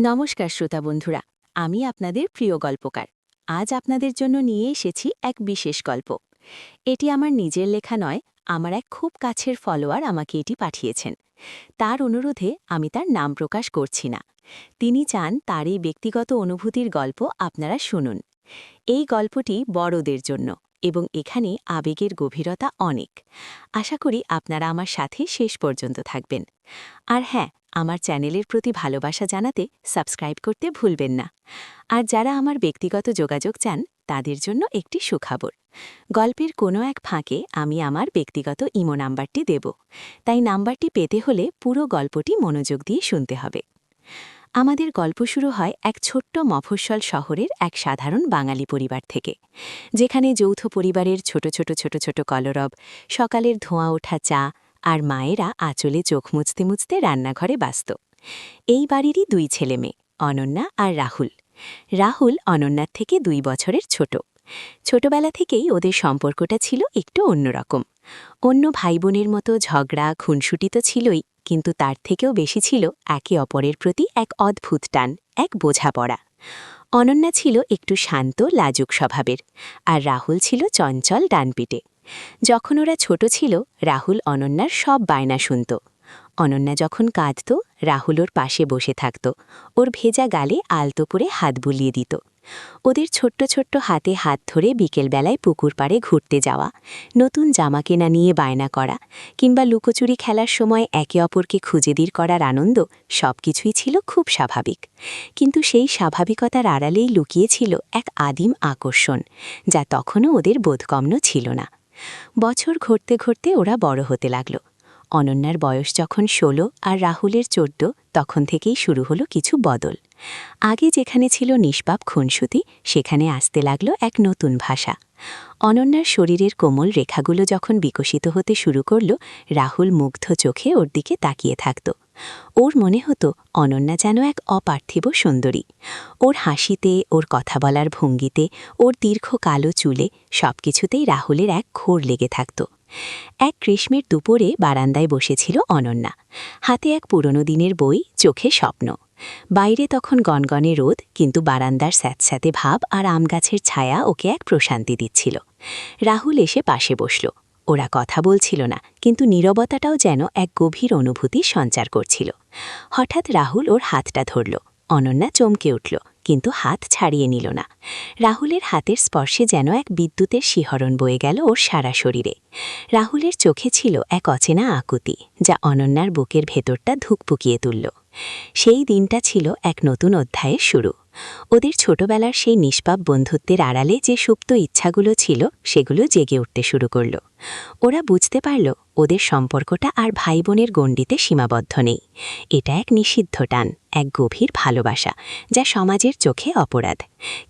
নমস্কার শ্রোতা বন্ধুরা, আমি আপনাদের প্রিয় গল্পকার। আজ আপনাদের জন্য নিয়ে এসেছি এক বিশেষ গল্প। এটি আমার নিজের লেখা নয়, আমার এক খুব কাছের ফলোয়ার আমাকে এটি পাঠিয়েছেন। তার অনুরোধে আমি তার নাম প্রকাশ করছি না। তিনি চান তার এই ব্যক্তিগত অনুভূতির গল্প আপনারা শুনুন। এই গল্পটি বড়দের জন্য এবং এখানে আবেগের গভীরতা অনেক। আশা করি আপনারা আমার সাথে শেষ পর্যন্ত থাকবেন। আর হ্যাঁ, আমার চ্যানেলের প্রতি ভালোবাসা জানাতে সাবস্ক্রাইব করতে ভুলবেন না। আর যারা আমার ব্যক্তিগত যোগাযোগ চান তাদের জন্য একটি সুখবর। গল্পের কোনো এক ফাঁকে আমি আমার ব্যক্তিগত ইমো নাম্বারটি দেব, তাই নাম্বারটি পেতে হলে পুরো গল্পটি মনোযোগ দিয়ে শুনতে হবে। আমাদের গল্প শুরু হয় এক ছোট্ট মফস্বল শহরের এক সাধারণ বাঙালি পরিবার থেকে, যেখানে যৌথ পরিবারের ছোট ছোট ছোট ছোট কলরব, সকালের ধোঁয়া ওঠা চা আর মায়েরা আঁচলে চোখ মুছতে মুছতে রান্নাঘরে ব্যস্ত। এই বাড়িরই দুই ছেলে মেয়ে, অনন্যা আর রাহুল। রাহুল অনন্যার থেকে 2 বছরের ছোট। ছোটবেলা থেকেই ওদের সম্পর্কটা ছিল একটু অন্যরকম। অন্য ভাই বোনের মতো ঝগড়া খুনসুটি তো ছিলই, কিন্তু তার থেকেও বেশি ছিল একে অপরের প্রতি এক অদ্ভুত টান, এক বোঝাপড়া। অনন্যা ছিল একটু শান্ত লাজুক স্বভাবের, আর রাহুল ছিল চঞ্চল ডানপিটে। যখন ওরা ছোট ছিল, রাহুল অনন্যার সব বায়না শুনত। অনন্যা যখন কাঁদত, রাহুল ওর পাশে বসে থাকত, ওর ভেজা গালে আলতো করে হাত বুলিয়ে দিত। ওদের ছোট্ট ছোট্ট হাতে হাত ধরে বিকেলবেলায় পুকুর পাড়ে ঘুরতে যাওয়া, নতুন জামা কেনা নিয়ে বায়না করা, কিংবা লুকোচুরি খেলার সময় একে অপরকে খুঁজে দির করার আনন্দ, সবকিছুই ছিল খুব স্বাভাবিক। কিন্তু সেই স্বাভাবিকতার আড়ালেই লুকিয়েছিল এক আদিম আকর্ষণ, যা তখনও ওদের বোধগম্য ছিল না। বছর ঘটতে ঘটতে ওরা বড় হতে লাগল। অনন্যার বয়স যখন 16 আর রাহুলের 14, তখন থেকেই শুরু হলো কিছু বদল। আগে যেখানে ছিল নিষ্পাপ খুনসুতি, সেখানে আসতে লাগল এক নতুন ভাষা। অনন্যার শরীরের কোমল রেখাগুলো যখন বিকশিত হতে শুরু করল, রাহুল মুগ্ধ চোখে ওর দিকে তাকিয়ে থাকত। ওর মনে হতো অনন্যা যেন এক অপার্থিব সুন্দরী। ওর হাসিতে, ওর কথা বলার ভঙ্গিতে, ওর দীর্ঘ কালো চুলে, সবকিছুতেই রাহুলের এক ঘোর লেগে থাকত। এক গ্রীষ্মের দুপুরে বারান্দায় বসেছিল অনন্যা, হাতে এক পুরনো দিনের বই, চোখে স্বপ্ন। বাইরে তখন গনগনে রোদ, কিন্তু বারান্দার স্যাঁতস্যাঁতে ভাব আর আমগাছের ছায়া ওকে এক প্রশান্তি দিচ্ছিল। রাহুল এসে পাশে বসল। ওরা কথা বলছিল না, কিন্তু নীরবতাটাও যেন এক গভীর অনুভূতি সঞ্চার করছিল। হঠাৎ রাহুল ওর হাতটা ধরল। অনন্যা চমকে উঠল, কিন্তু হাত ছাড়িয়ে নিল না। রাহুলের হাতের স্পর্শে যেন এক বিদ্যুতের শিহরণ বয়ে গেল ওর সারা শরীরে। রাহুলের চোখে ছিল এক অচেনা আকুতি, যা অনন্যার বুকের ভেতরটা ধুকপুকিয়ে তুলল। সেই দিনটা ছিল এক নতুন অধ্যায়ের শুরু। ওদের ছোটবেলার সেই নিষ্পাপ বন্ধুত্বের আড়ালে যে সুপ্ত ইচ্ছাগুলো ছিল, সেগুলো জেগে উঠতে শুরু করল। ওরা বুঝতে পারল ওদের সম্পর্কটা আর ভাই বোনের গণ্ডিতে সীমাবদ্ধ নেই। এটা এক নিষিদ্ধ টান, এক গভীর ভালোবাসা, যা সমাজের চোখে অপরাধ।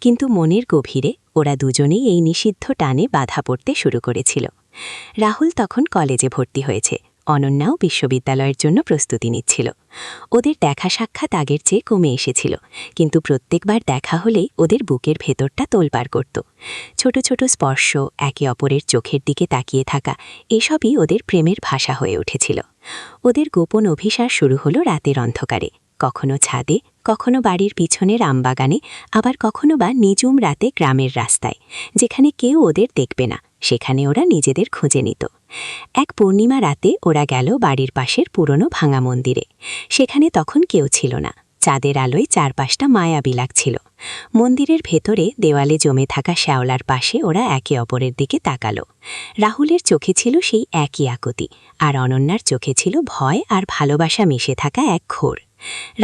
কিন্তু মনের গভীরে ওরা দুজনেই এই নিষিদ্ধ টানে বাধা পড়তে শুরু করেছিল। রাহুল তখন কলেজে ভর্তি হয়েছে, অনন্যাও বিশ্ববিদ্যালয়ের জন্য প্রস্তুতি নিচ্ছিল। ওদের দেখা সাক্ষাৎ আগের চেয়ে কমে এসেছিল, কিন্তু প্রত্যেকবার দেখা হলেই ওদের বুকের ভেতরটা তোলপাড় করত। ছোট ছোট স্পর্শ, একে অপরের চোখের দিকে তাকিয়ে থাকা, এসবই ওদের প্রেমের ভাষা হয়ে উঠেছিল। ওদের গোপন অভিসার শুরু হলো রাতের অন্ধকারে, কখনো ছাদে, কখনো বাড়ির পিছনের আমবাগানে, আবার কখনো বা নিঝুম রাতে গ্রামের রাস্তায়, যেখানে কেউ ওদের দেখবে না, সেখানে ওরা নিজেদের খুঁজে নিত। এক পূর্ণিমা রাতে ওরা গেল বাড়ির পাশের পুরনো ভাঙা মন্দিরে। সেখানে তখন কেউ ছিল না, চাঁদের আলোয় চারপাশটা মায়াবী লাগছিল। মন্দিরের ভেতরে দেওয়ালে জমে থাকা শ্যাওলার পাশে ওরা একে অপরের দিকে তাকালো। রাহুলের চোখে ছিল সেই একই আকুতি, আর অনন্যার চোখে ছিল ভয় আর ভালোবাসা মিশে থাকা এক ঘোর।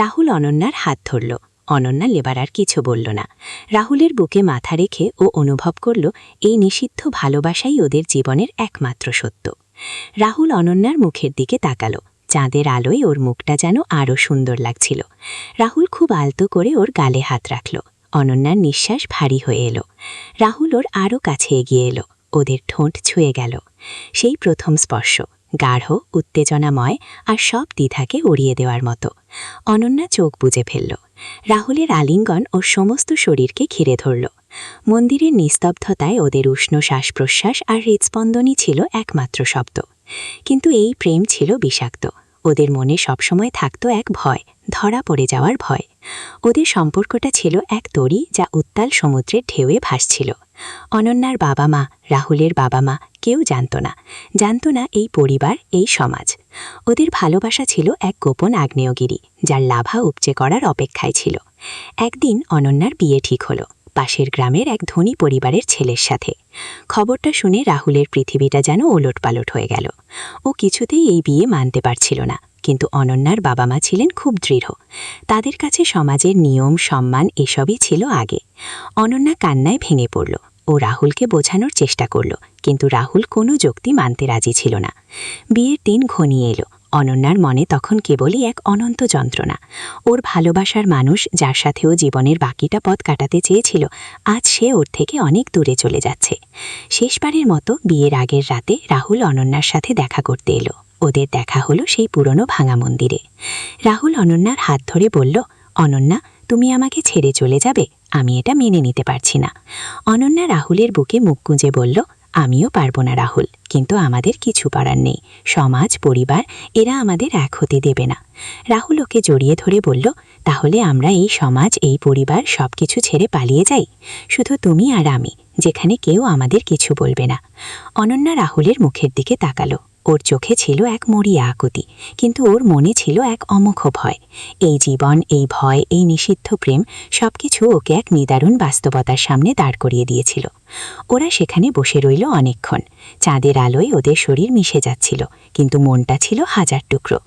রাহুল অনন্যার হাত ধরল। অনন্যা লেবার আর কিছু বলল না। রাহুলের বুকে মাথা রেখে ও অনুভব করল এই নিষিদ্ধ ভালোবাসাই ওদের জীবনের একমাত্র সত্য। রাহুল অনন্যার মুখের দিকে তাকালো। চাঁদের আলোয় ওর মুখটা যেন আরও সুন্দর লাগছিল। রাহুল খুব আলতো করে ওর গালে হাত রাখল। অনন্যার নিঃশ্বাস ভারী হয়ে এলো। রাহুল ওর আরও কাছে এগিয়ে এলো। ওদের ঠোঁট ছুঁয়ে গেল। সেই প্রথম স্পর্শ, গাঢ়, উত্তেজনাময়, আর সব দ্বিধাকে উড়িয়ে দেওয়ার মতো। অনন্যা চোখ বুজে ফেলল। রাহুলের আলিঙ্গন ওর সমস্ত শরীরকে ঘিরে ধরল। মন্দিরের নিস্তব্ধতায় ওদের উষ্ণ শ্বাস প্রশ্বাস আর হৃৎস্পন্দনই ছিল একমাত্র শব্দ। কিন্তু এই প্রেম ছিল বিষাক্ত। ওদের মনে সবসময় থাকত এক ভয়, ধরা পড়ে যাওয়ার ভয়। ওদের সম্পর্কটা ছিল এক তরী যা উত্তাল সমুদ্রের ঢেউয়ে ভাসছিল। অনন্যার বাবা মা, রাহুলের বাবা মা কেউ জানত না এই পরিবার, এই সমাজ। ওদের ভালোবাসা ছিল এক গোপন আগ্নেয়গিরি, যার লাভা উপচে করার অপেক্ষায় ছিল। একদিন অনন্যার বিয়ে ঠিক হলো, পাশের গ্রামের এক ধনী পরিবারের ছেলের সাথে। খবরটা শুনে রাহুলের পৃথিবীটা যেন ওলটপালট হয়ে গেল। ও কিছুতেই এই বিয়ে মানতে পারছিল না, কিন্তু অনন্যার বাবা মা ছিলেন খুব দৃঢ়। তাদের কাছে সমাজের নিয়ম, সম্মান এসবই ছিল আগে। অনন্যা কান্নায় ভেঙে পড়ল। ও রাহুলকে বোঝানোর চেষ্টা করল, কিন্তু রাহুল কোনো যুক্তি মানতে রাজি ছিল না। বিয়ের দিন ঘনিয়ে এলো। অনন্যার মনে তখন কেবলই এক অনন্ত যন্ত্রণা। ওর ভালোবাসার মানুষ, যার সাথে ও জীবনের বাকিটা পথ কাটাতে চেয়েছিল, আজ সে ওর থেকে অনেক দূরে চলে যাচ্ছে। শেষবারের মতো বিয়ের আগের রাতে রাহুল অনন্যার সাথে দেখা করতে এলো। ওদের দেখা হলো সেই পুরনো ভাঙা মন্দিরে। রাহুল অনন্যার হাত ধরে বলল, অনন্যা, তুমি আমাকে ছেড়ে চলে যাবে? আমি এটা মেনে নিতে পারছি না। অনন্যা রাহুলের বুকে মুখ গুঁজে বলল, আমিও পারবো না রাহুল, কিন্তু আমাদের কিছু করার নেই। সমাজ, পরিবার এরা আমাদের এক হতে দেবে না। রাহুল ওকে জড়িয়ে ধরে বলল, তাহলে আমরা এই সমাজ, এই পরিবার সবকিছু ছেড়ে পালিয়ে যাই, শুধু তুমি আর আমি, যেখানে কেউ আমাদের কিছু বলবে না। অনন্যা রাহুলের মুখের দিকে তাকালো। ওর চোখে ছিল এক মরিয়া আকুতি, কিন্তু ওর মনে ছিল এক অমোঘ ভয়। এই জীবন, এই ভয়, এই নিষিদ্ধ প্রেম সবকিছু ওকে এক নিদারুণ বাস্তবতার সামনে দাঁড় করিয়ে দিয়েছিল। ওরা সেখানে বসে রইল অনেকক্ষণ। চাঁদের আলোয় ওদের শরীর মিশে যাচ্ছিল, কিন্তু মনটা ছিল হাজার টুকরো।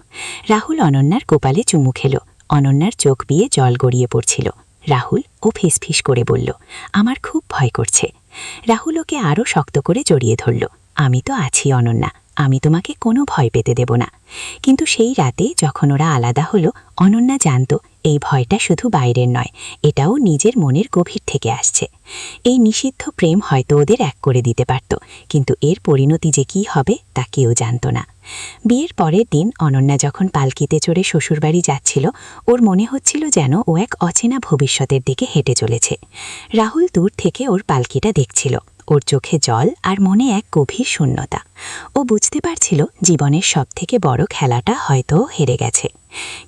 রাহুল অনন্যার কপালে চুমু খেল। অনন্যার চোখ বেয়ে জল গড়িয়ে পড়ছিল। রাহুল, ও ফিসফিস করে বলল, আমার খুব ভয় করছে। রাহুল ওকে আরও শক্ত করে জড়িয়ে ধরল। আমি তো আছি অনন্যা, আমি তোমাকে কোনো ভয় পেতে দেব না। কিন্তু সেই রাতে যখন ওরা আলাদা হলো, অনন্যা জানত এই ভয়টা শুধু বাইরের নয়, এটাও নিজের মনের গভীর থেকে আসছে। এই নিষিদ্ধ প্রেম হয়তো ওদের এক করে দিতে পারত, কিন্তু এর পরিণতি যে কী হবে তা কেউ জানত না। বিয়ের পরের দিন অনন্যা যখন পালকিতে চড়ে শ্বশুরবাড়ি যাচ্ছিল, ওর মনে হচ্ছিল যেন ও এক অচেনা ভবিষ্যতের দিকে হেঁটে চলেছে। রাহুল দূর থেকে ওর পালকিটা দেখছিল। ওর চোখে জল আর মনে এক গভীর শূন্যতা। ও বুঝতে পারছিল জীবনের সবথেকে বড় খেলাটা হয়তো হেরে গেছে।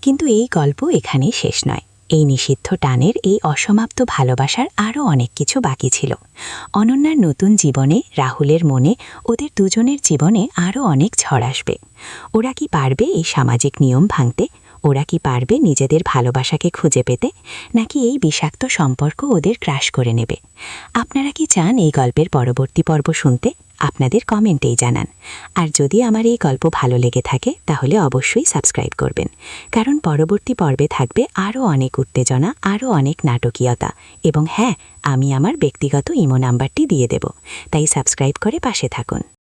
কিন্তু এই গল্প এখানেই শেষ নয়। এই নিষিদ্ধ টানের, এই অসমাপ্ত ভালোবাসার আরও অনেক কিছু বাকি ছিল। অনন্যার নতুন জীবনে, রাহুলের মনে, ওদের দুজনের জীবনে আরও অনেক ঝড় আসবে। ওরা কি পারবে এই সামাজিক নিয়ম ভাঙতে? ওরা কি পারবে নিজেদের ভালোবাসাকে খুঁজে পেতে, নাকি এই বিষাক্ত সম্পর্ক ওদের ক্রাশ করে নেবে? আপনারা কি চান এই গল্পের পরবর্তী পর্ব শুনতে? আপনাদের কমেন্টেই জানান। আর যদি আমার এই গল্প ভালো লেগে থাকে তাহলে অবশ্যই সাবস্ক্রাইব করবেন, কারণ পরবর্তী পর্বে থাকবে আরও অনেক উত্তেজনা, আরও অনেক নাটকীয়তা, এবং হ্যাঁ, আমি আমার ব্যক্তিগত ইমো নাম্বারটি দিয়ে দেব, তাই সাবস্ক্রাইব করে পাশে থাকুন।